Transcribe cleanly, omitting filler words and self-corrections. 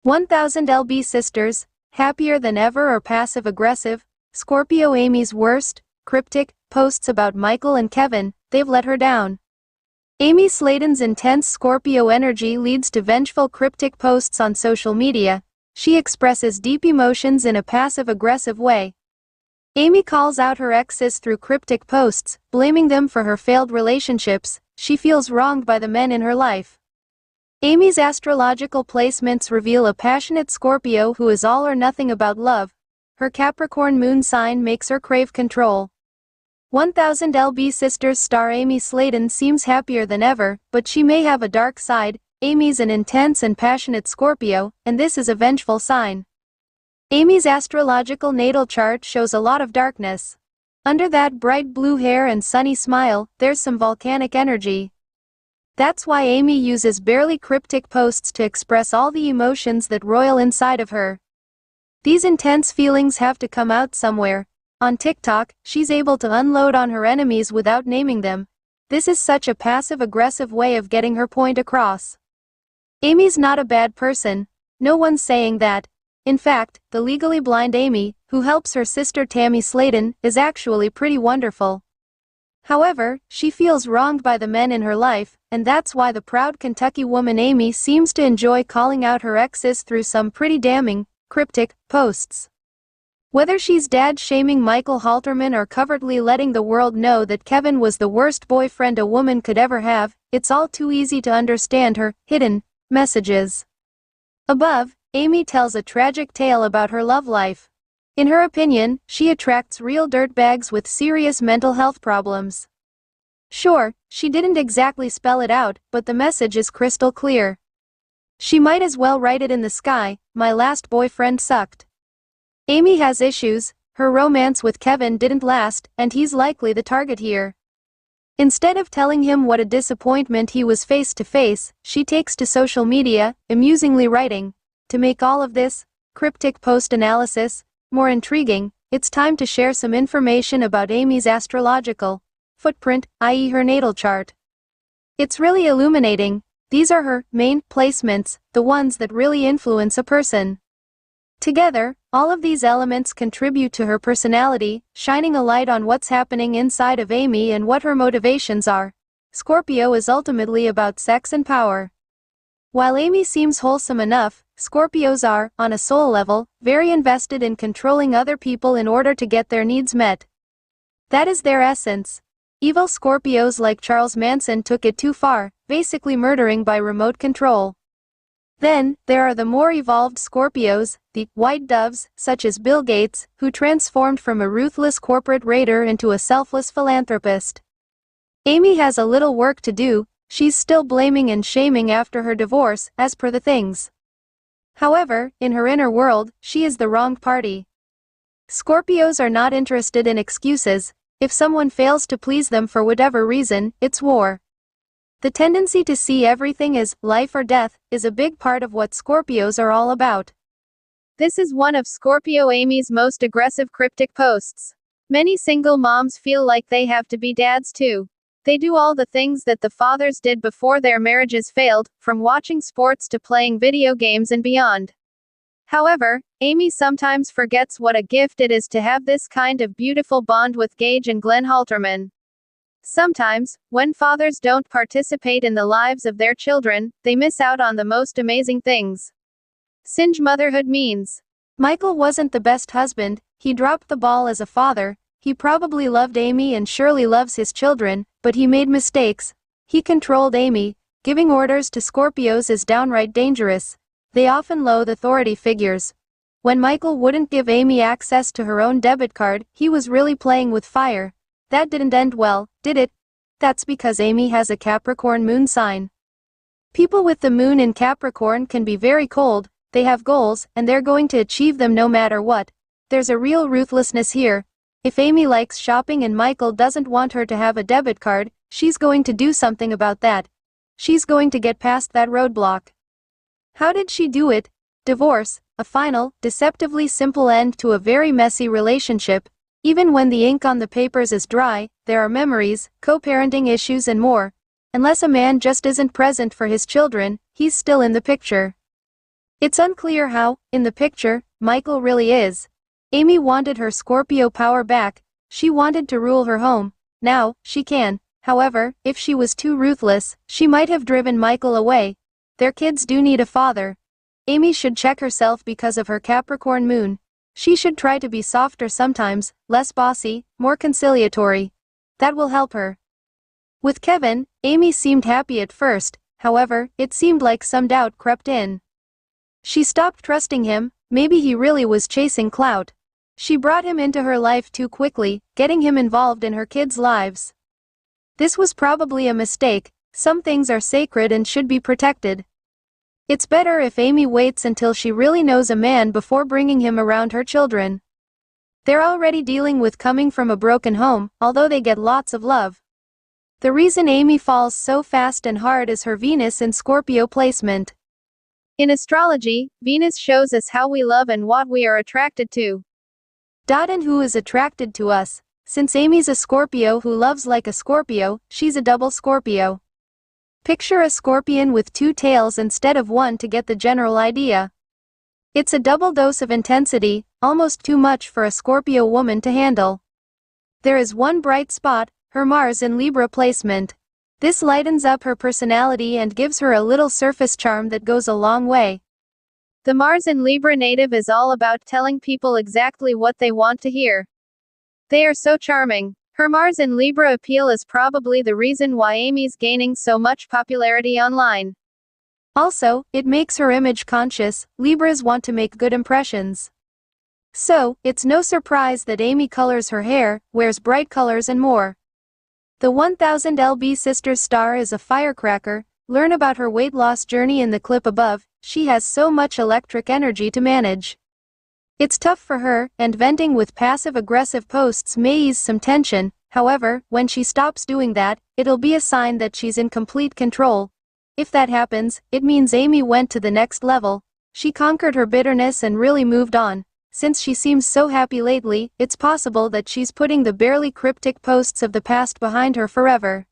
1000 LB sisters, happier than ever or passive-aggressive? Scorpio. Amy's worst, cryptic, posts about Michael and Kevin, they've let her down. Amy Sladen's intense Scorpio energy leads to vengeful cryptic posts on social media. She expresses deep emotions in a passive-aggressive way. Amy calls out her exes through cryptic posts, blaming them for her failed relationships. She feels wronged by the men in her life. Amy's astrological placements reveal a passionate Scorpio who is all or nothing about love. Her Capricorn moon sign makes her crave control. 1000 LB sisters star Amy Sladen seems happier than ever, but she may have a dark side. Amy's an intense and passionate Scorpio, and this is a vengeful sign. Amy's astrological natal chart shows a lot of darkness. Under that bright blue hair and sunny smile, there's some volcanic energy. That's why Amy uses barely cryptic posts to express all the emotions that roil inside of her. These intense feelings have to come out somewhere. On TikTok, she's able to unload on her enemies without naming them. This is such a passive-aggressive way of getting her point across. Amy's not a bad person. No one's saying that. In fact, the legally blind Amy, who helps her sister Tammy Sladen, is actually pretty wonderful. However, she feels wronged by the men in her life, and that's why the proud Kentucky woman Amy seems to enjoy calling out her exes through some pretty damning, cryptic, posts. Whether she's dad-shaming Michael Halterman or covertly letting the world know that Kevin was the worst boyfriend a woman could ever have, it's all too easy to understand her hidden messages. Above, Amy tells a tragic tale about her love life. In her opinion, she attracts real dirtbags with serious mental health problems. Sure, she didn't exactly spell it out, but the message is crystal clear. She might as well write it in the sky: my last boyfriend sucked. Amy has issues. Her romance with Kevin didn't last, and he's likely the target here. Instead of telling him what a disappointment he was face to face, she takes to social media, amusingly writing, to make all of this cryptic post analysis more intriguing, it's time to share some information about Amy's astrological footprint, i.e. her natal chart. It's really illuminating. These are her main placements, the ones that really influence a person. Together, all of these elements contribute to her personality, shining a light on what's happening inside of Amy and what her motivations are. Scorpio is ultimately about sex and power. While Amy seems wholesome enough, Scorpios are, on a soul level, very invested in controlling other people in order to get their needs met. That is their essence. Evil Scorpios like Charles Manson took it too far, basically murdering by remote control. Then, there are the more evolved Scorpios, the white doves, such as Bill Gates, who transformed from a ruthless corporate raider into a selfless philanthropist. Amy has a little work to do. She's still blaming and shaming after her divorce, as per the things. However, in her inner world, she is the wronged party. Scorpios are not interested in excuses. If someone fails to please them for whatever reason, it's war. The tendency to see everything as life or death is a big part of what Scorpios are all about. This is one of Scorpio Amy's most aggressive cryptic posts. Many single moms feel like they have to be dads too. They do all the things that the fathers did before their marriages failed, from watching sports to playing video games and beyond. However, Amy sometimes forgets what a gift it is to have this kind of beautiful bond with Gage and Glenn Halterman. Sometimes, when fathers don't participate in the lives of their children, they miss out on the most amazing things. Singe motherhood means. Michael wasn't the best husband. He dropped the ball as a father. He probably loved Amy and surely loves his children, but he made mistakes. He controlled Amy. Giving orders to Scorpios is downright dangerous. They often loathe authority figures. When Michael wouldn't give Amy access to her own debit card, he was really playing with fire. That didn't end well, did it? That's because Amy has a Capricorn moon sign. People with the moon in Capricorn can be very cold. They have goals, and they're going to achieve them no matter what. There's a real ruthlessness here. If Amy likes shopping and Michael doesn't want her to have a debit card, she's going to do something about that. She's going to get past that roadblock. How did she do it? Divorce, a final, deceptively simple end to a very messy relationship. Even when the ink on the papers is dry, there are memories, co-parenting issues and more. Unless a man just isn't present for his children, he's still in the picture. It's unclear how, in the picture, Michael really is. Amy wanted her Scorpio power back. She wanted to rule her home. Now, she can. However, if she was too ruthless, she might have driven Michael away. Their kids do need a father. Amy should check herself because of her Capricorn moon. She should try to be softer sometimes, less bossy, more conciliatory. That will help her. With Kevin, Amy seemed happy at first, however, it seemed like some doubt crept in. She stopped trusting him. Maybe he really was chasing clout. She brought him into her life too quickly, getting him involved in her kids' lives. This was probably a mistake. Some things are sacred and should be protected. It's better if Amy waits until she really knows a man before bringing him around her children. They're already dealing with coming from a broken home, although they get lots of love. The reason Amy falls so fast and hard is her Venus in Scorpio placement. In astrology, Venus shows us how we love and what we are attracted to. And who is attracted to us. Since Amy's a Scorpio who loves like a Scorpio, she's a double Scorpio. Picture a scorpion with two tails instead of one to get the general idea. It's a double dose of intensity, almost too much for a Scorpio woman to handle. There is one bright spot, her Mars in Libra placement. This lightens up her personality and gives her a little surface charm that goes a long way. The Mars in Libra native is all about telling people exactly what they want to hear. They are so charming. Her Mars in Libra appeal is probably the reason why Amy's gaining so much popularity online. Also, it makes her image conscious. Libras want to make good impressions. So, it's no surprise that Amy colors her hair, wears bright colors and more. The 1000 lb Sisters star is a firecracker. Learn about her weight loss journey in the clip above. She has so much electric energy to manage. It's tough for her, and venting with passive-aggressive posts may ease some tension. However, when she stops doing that, it'll be a sign that she's in complete control. If that happens, it means Amy went to the next level. She conquered her bitterness and really moved on. Since she seems so happy lately, it's possible that she's putting the barely cryptic posts of the past behind her forever.